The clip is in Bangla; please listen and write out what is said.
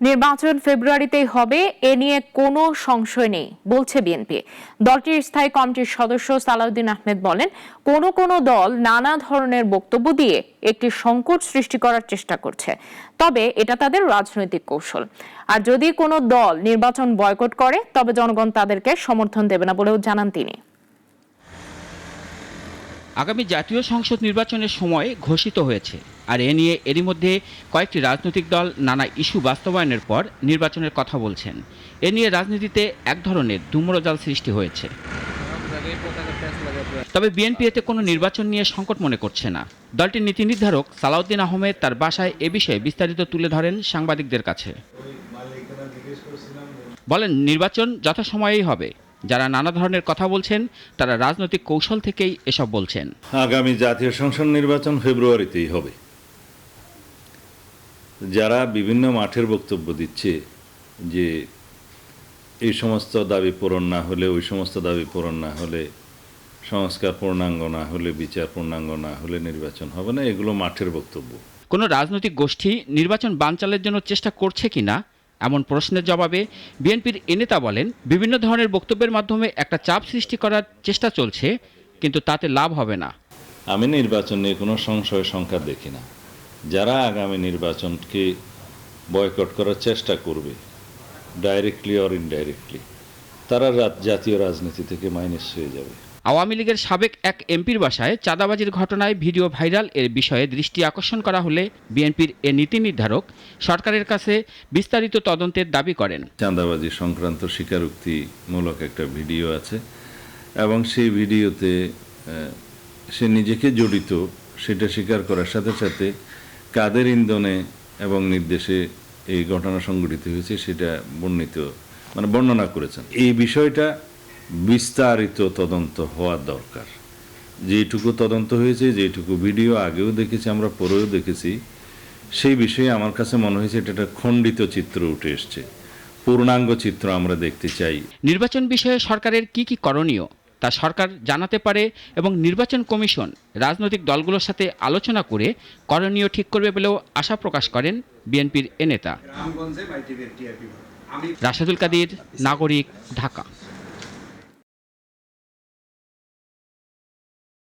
নির্বাচন ফেব্রুয়ারিতেই হবে, এ নিয়ে কোনো সংশয় নেই বলছে বিএনপি। দলটির স্থায়ী কমিটির সদস্য সালাউদ্দিন আহমেদ বলেন, কোনো কোনো দল নানা ধরনের বক্তব্য দিয়ে একটি সংকট সৃষ্টি করার চেষ্টা করছে, তবে এটা তাদের রাজনৈতিক কৌশল। আর যদি কোনো দল নির্বাচন বয়কট করে তবে জনগণ তাদেরকে সমর্থন দেবে না বলেও জানান তিনি। আগামী জাতীয় সংসদ নির্বাচনের সময় ঘোষিত হয়েছে, আর এ নিয়ে এরই মধ্যে কয়েকটি রাজনৈতিক দল নানা ইস্যু বাস্তবায়নের পর নির্বাচনের কথা বলছেন। এ নিয়ে রাজনীতিতে এক ধরনের ধূম্রজাল সৃষ্টি হয়েছে। তবে বিএনপি এতে কোনো নির্বাচন নিয়ে সংকট মনে করছে না। দলটির নীতি নির্ধারক সালাউদ্দিন আহমেদ তার বাসায় এ বিষয়ে বিস্তারিত তুলে ধরেন সাংবাদিকদের কাছে। বলেন, নির্বাচন যথাসময়েই হবে। যারা নানা ধরনের কথা বলছেন তারা রাজনৈতিক কৌশল থেকেই এসব বলছেন। আগামী জাতীয় সংসদ নির্বাচন ফেব্রুয়ারিতেই হবে। যারা বিভিন্ন মাঠের বক্তব্য দিচ্ছে যে এই সমস্ত দাবি পূরণ না হলে, ওই সমস্ত দাবি পূরণ না হলে, সংস্কার পূর্ণাঙ্গ না হলে, বিচার পূর্ণাঙ্গ না হলে নির্বাচন হবে না, এগুলো মাঠের বক্তব্য। কোনো রাজনৈতিক গোষ্ঠী নির্বাচন বানচালের জন্য চেষ্টা করছে কিনা এমন প্রশ্নের জবাবে বিএনপির এ নেতা বলেন, বিভিন্ন ধরনের বক্তব্যের মাধ্যমে একটা চাপ সৃষ্টি করার চেষ্টা চলছে, কিন্তু তাতে লাভ হবে না। আমি নির্বাচন নিয়ে কোনো সংশয় শঙ্কা দেখি না। যারা আগামী নির্বাচনকে বয়কট করার চেষ্টা করবে, ডাইরেক্টলি অর ইনডাইরেক্টলি, তারা জাতীয় রাজনীতি থেকে মাইনাস হয়ে যাবে। আওয়ামী লীগের সাবেক এক এমপির বাসায় চাঁদাবাজির ঘটনায় ভিডিও ভাইরাল এর বিষয়ে দৃষ্টি আকর্ষণ করা হলে বিএনপির এ নীতি নির্ধারক সরকারের কাছে বিস্তারিত তদন্তের দাবি করেন। চাঁদাবাজি সংক্রান্ত স্বীকারোক্তিমূলক একটা ভিডিও আছে এবং সেই ভিডিওতে সে নিজেকে জড়িত সেটা স্বীকার করার সাথে সাথে কাদের ইন্ধনে এবং নির্দেশে এই ঘটনা সংঘটিত হয়েছে সেটা বর্ণনা করেছেন। এই বিষয়টা বিস্তারিত তদন্ত হওয়া দরকার। যেটুকু তদন্ত হয়েছে, যেটুকু ভিডিও আগেও দেখেছি, আমরা পরেও দেখেছি, সেই বিষয়ে আমার কাছে মনে হয়েছে এটা একটা খণ্ডিত চিত্র উঠে এসছে। পূর্ণাঙ্গ চিত্র আমরা দেখতে চাই। নির্বাচন বিষয়ে সরকারের কি কি করণীয় তা সরকার জানাতে পারে এবং নির্বাচন কমিশন রাজনৈতিক দলগুলোর সাথে আলোচনা করে করণীয় ঠিক করবে বলেও আশা প্রকাশ করেন বিএনপির এ নেতা। রাশেদুল কাদির, নাগরিক, ঢাকা।